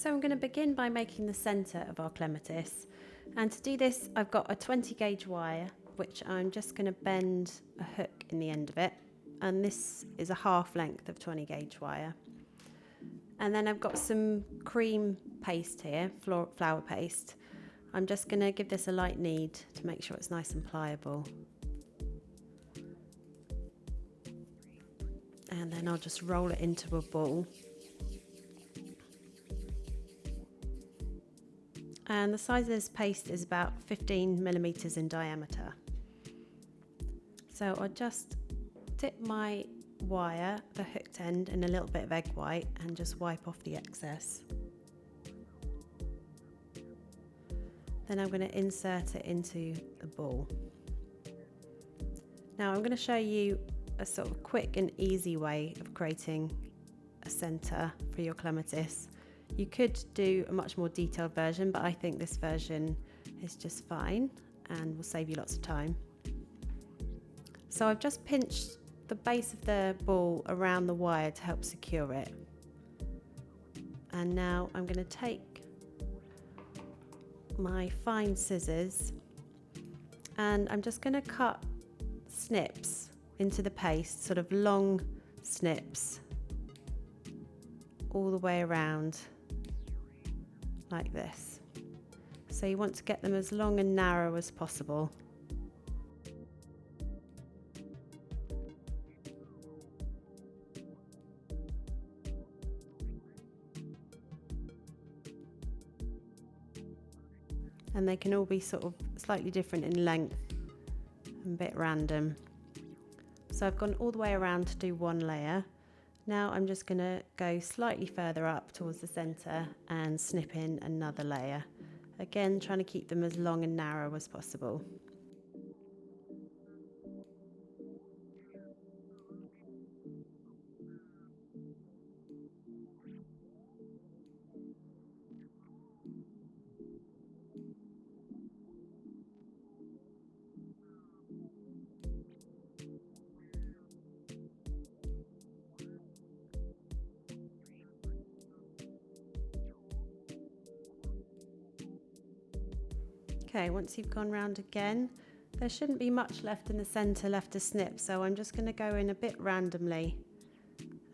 So I'm going to begin by making the centre of our clematis, and to do this I've got a 20 gauge wire which I'm just going to bend a hook in the end of it, and this is a half length of 20 gauge wire. And then I've got some cream paste here, flour paste. I'm just going to give this a light knead to make sure it's nice and pliable. And then I'll just roll it into a ball. And the size of this paste is about 15 millimeters in diameter. So I'll just dip my wire, the hooked end, in a little bit of egg white and just wipe off the excess. Then I'm going to insert it into the ball. Now I'm going to show you a sort of quick and easy way of creating a centre for your clematis. You could do a much more detailed version, but I think this version is just fine and will save you lots of time. So I've just pinched the base of the ball around the wire to help secure it. And now I'm going to take my fine scissors and I'm just going to cut snips into the paste, sort of long snips all the way around like this. So you want to get them as long and narrow as possible. And they can all be sort of slightly different in length and a bit random. So I've gone all the way around to do one layer. Now I'm just going to go slightly further up towards the centre and snip in another layer. Again, trying to keep them as long and narrow as possible. Okay, once you've gone round again, there shouldn't be much left in the centre left to snip, so I'm just going to go in a bit randomly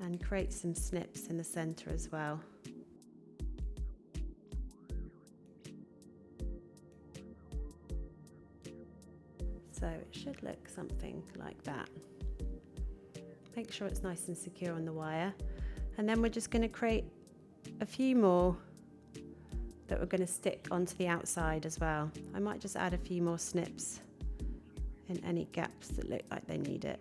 and create some snips in the centre as well. So it should look something like that. Make sure it's nice and secure on the wire, and then we're just going to create a few more that we're going to stick onto the outside as well. I might just add a few more snips in any gaps that look like they need it.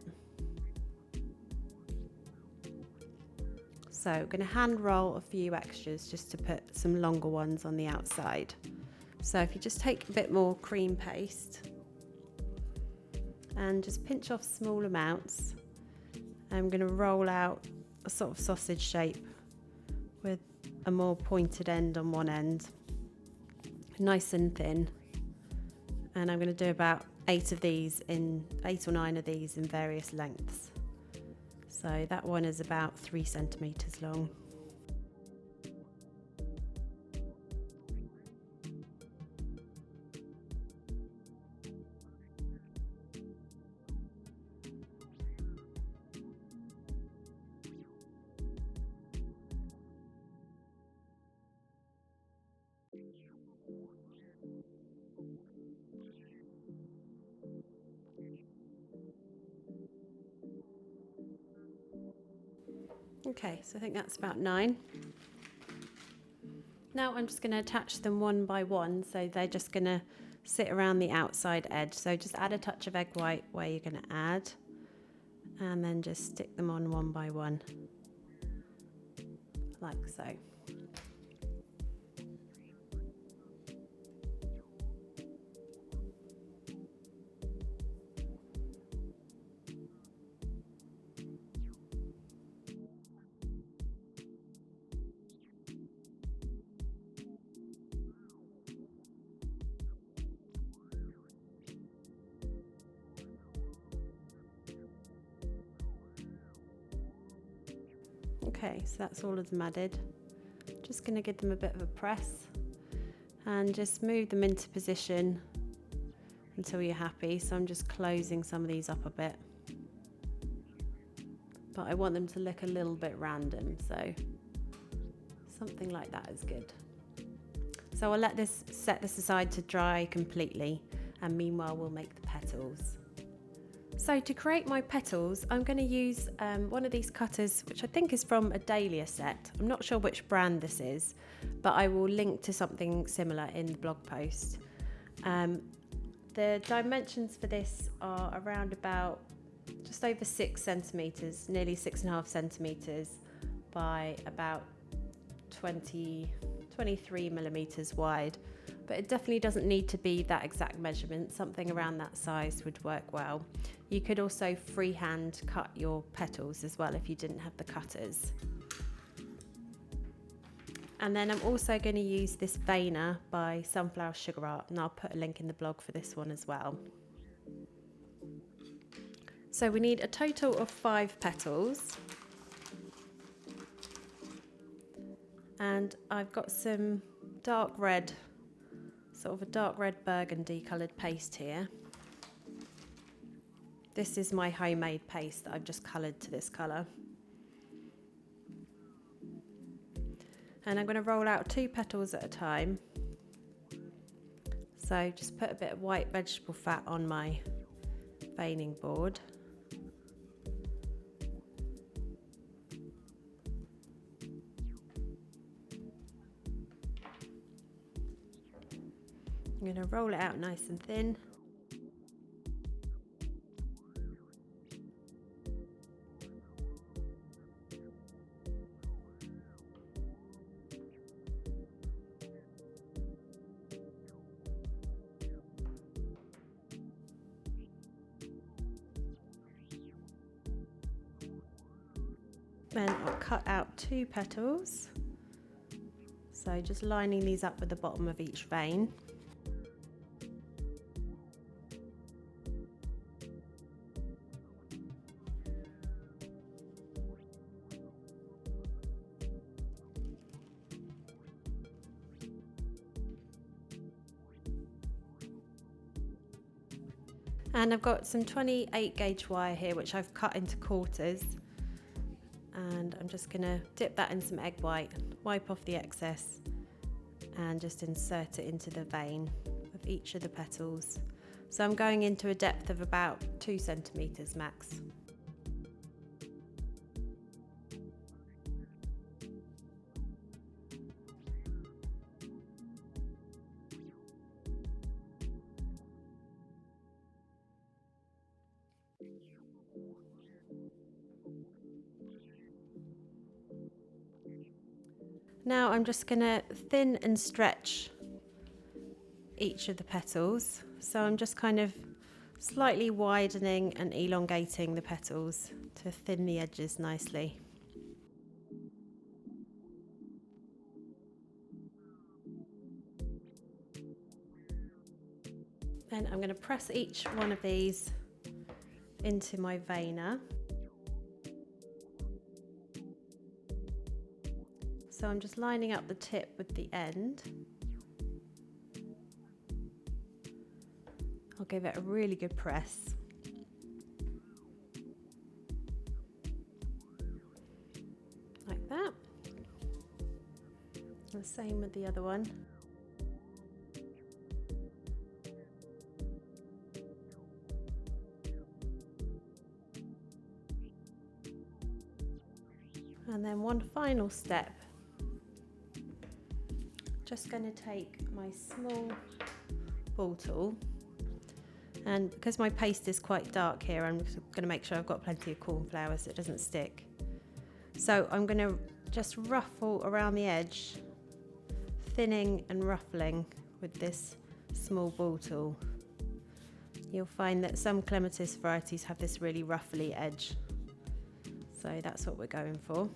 So I'm going to hand roll a few extras just to put some longer ones on the outside. So if you just take a bit more cream paste and just pinch off small amounts, I'm going to roll out a sort of sausage shape with a more pointed end on one end, nice and thin. And I'm going to do about 8 or 9 of these in various lengths. So that one is about 3 centimeters long. Okay, so I think that's about 9. Now I'm just going to attach them one by one, so they're just going to sit around the outside edge. So just add a touch of egg white where you're going to add, and then just stick them on one by one, like so. Okay, so that's all of them added. Just going to give them a bit of a press and just move them into position until you're happy. So I'm just closing some of these up a bit, but I want them to look a little bit random, so something like that is good. So I'll set this aside to dry completely, and meanwhile we'll make the petals. So to create my petals, I'm going to use one of these cutters, which I think is from a Dahlia set. I'm not sure which brand this is, but I will link to something similar in the blog post. The dimensions for this are around about just over 6 centimetres, nearly 6.5 centimetres by about 23 millimetres wide. But it definitely doesn't need to be that exact measurement. Something around that size would work well. You could also freehand cut your petals as well if you didn't have the cutters. And then I'm also going to use this Veiner by Sunflower Sugar Art, and I'll put a link in the blog for this one as well. So we need a total of 5 petals. And I've got some dark red, sort of a dark red burgundy coloured paste here. This is my homemade paste that I've just coloured to this colour. And I'm going to roll out 2 petals at a time. So just put a bit of white vegetable fat on my veining board. I'm going to roll it out nice and thin. Then I'll cut out 2 petals. So just lining these up with the bottom of each vein. And I've got some 28 gauge wire here, which I've cut into quarters. And I'm just going to dip that in some egg white, wipe off the excess, and just insert it into the vein of each of the petals. So I'm going into a depth of about 2 centimetres max. Now I'm just going to thin and stretch each of the petals. So I'm just kind of slightly widening and elongating the petals to thin the edges nicely. Then I'm going to press each one of these into my veiner. So I'm just lining up the tip with the end. I'll give it a really good press. Like that. And the same with the other one. And then one final step. Just going to take my small ball tool, and because my paste is quite dark here, I'm just going to make sure I've got plenty of corn flour so it doesn't stick. So I'm going to just ruffle around the edge, thinning and ruffling with this small ball tool. You'll find that some Clematis varieties have this really ruffly edge, so that's what we're going for.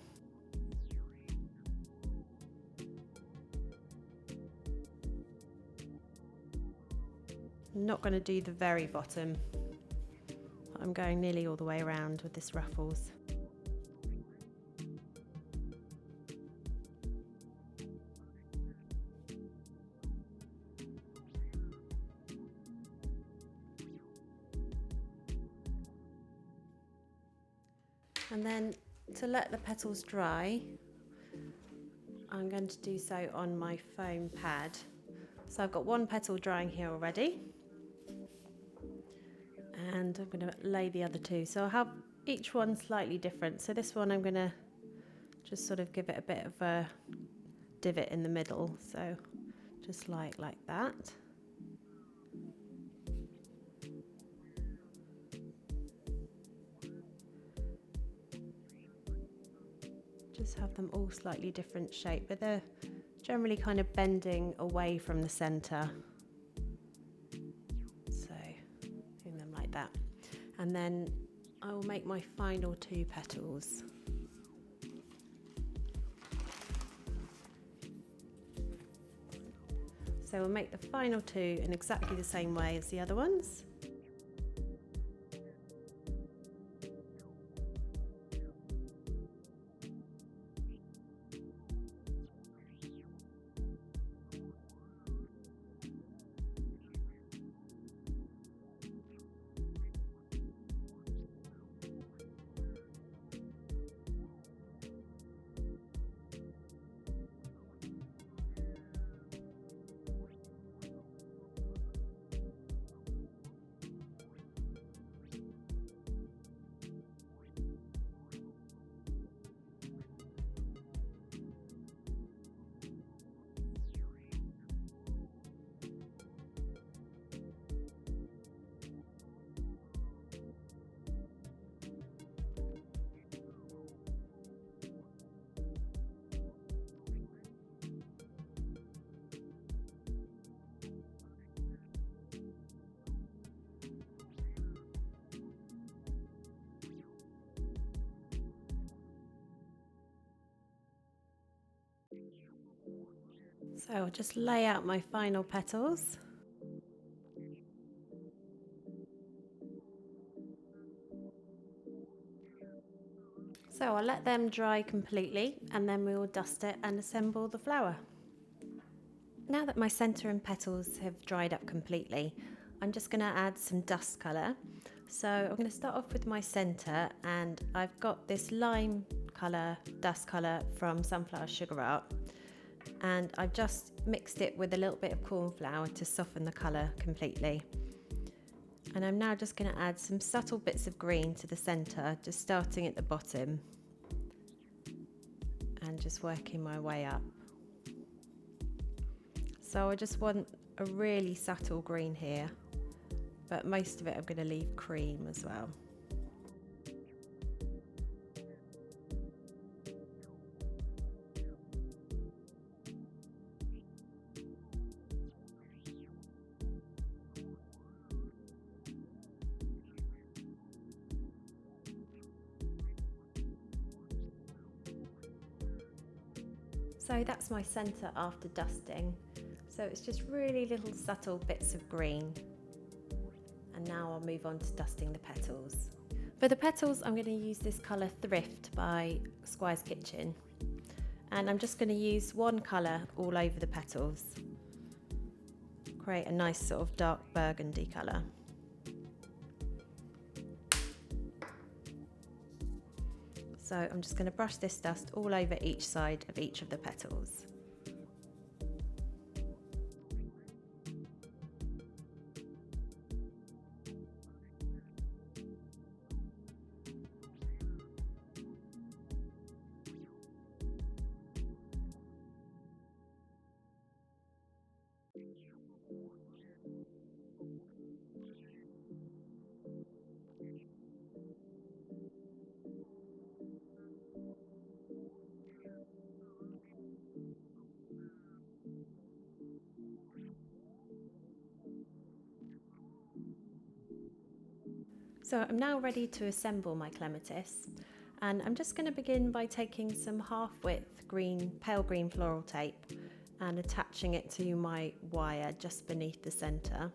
I'm not going to do the very bottom. I'm going nearly all the way around with this ruffles. And then to let the petals dry, I'm going to do so on my foam pad. So I've got one petal drying here already, and I'm going to lay the other two. So I'll have each one slightly different. So this one I'm going to just sort of give it a bit of a divot in the middle. So just like that. Just have them all slightly different shape, but they're generally kind of bending away from the center. So doing them like that. And then I will make my final two petals. So we'll make the final two in exactly the same way as the other ones. So I'll just lay out my final petals. So I'll let them dry completely, and then we will dust it and assemble the flower. Now that my centre and petals have dried up completely, I'm just going to add some dust colour. So I'm going to start off with my centre, and I've got this lime colour, dust colour from Sunflower Sugar Art, and I've just mixed it with a little bit of corn flour to soften the colour completely. And I'm now just going to add some subtle bits of green to the centre, just starting at the bottom and just working my way up. So I just want a really subtle green here, but most of it I'm going to leave cream as well. So that's my centre after dusting. So it's just really little subtle bits of green. And now I'll move on to dusting the petals. For the petals, I'm going to use this colour Thrift by Squire's Kitchen. And I'm just going to use one colour all over the petals. Create a nice sort of dark burgundy colour. So I'm just going to brush this dust all over each side of each of the petals. So I'm now ready to assemble my clematis, and I'm just going to begin by taking some half-width green, pale green floral tape and attaching it to my wire just beneath the centre.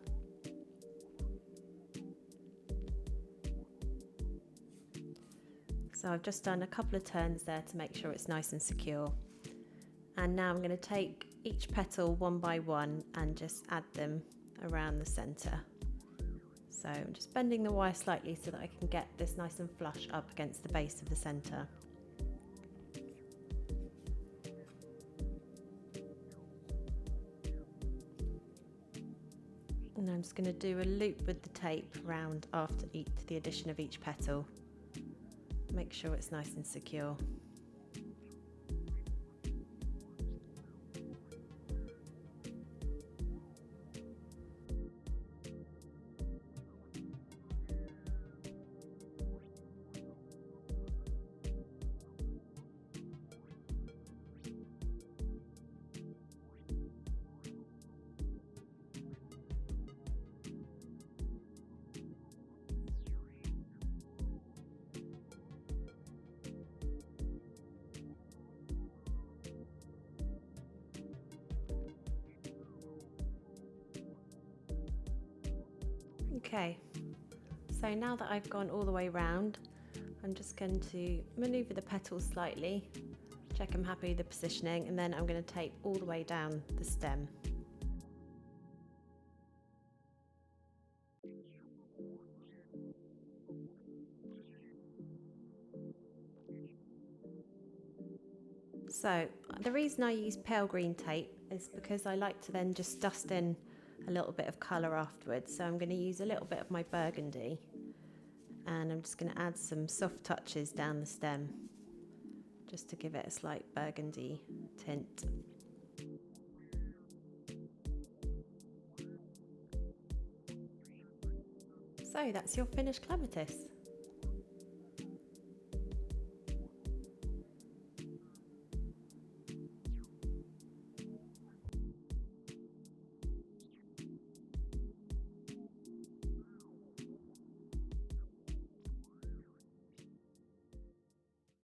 So I've just done a couple of turns there to make sure it's nice and secure. And now I'm going to take each petal one by one and just add them around the centre. So I'm just bending the wire slightly so that I can get this nice and flush up against the base of the centre. And I'm just going to do a loop with the tape round after the addition of each petal. Make sure it's nice and secure. Okay, so now that I've gone all the way round, I'm just going to manoeuvre the petals slightly, check I'm happy with the positioning, and then I'm going to tape all the way down the stem. So the reason I use pale green tape is because I like to then just dust in a little bit of colour afterwards. So I'm going to use a little bit of my burgundy, and I'm just going to add some soft touches down the stem just to give it a slight burgundy tint. So that's your finished clematis.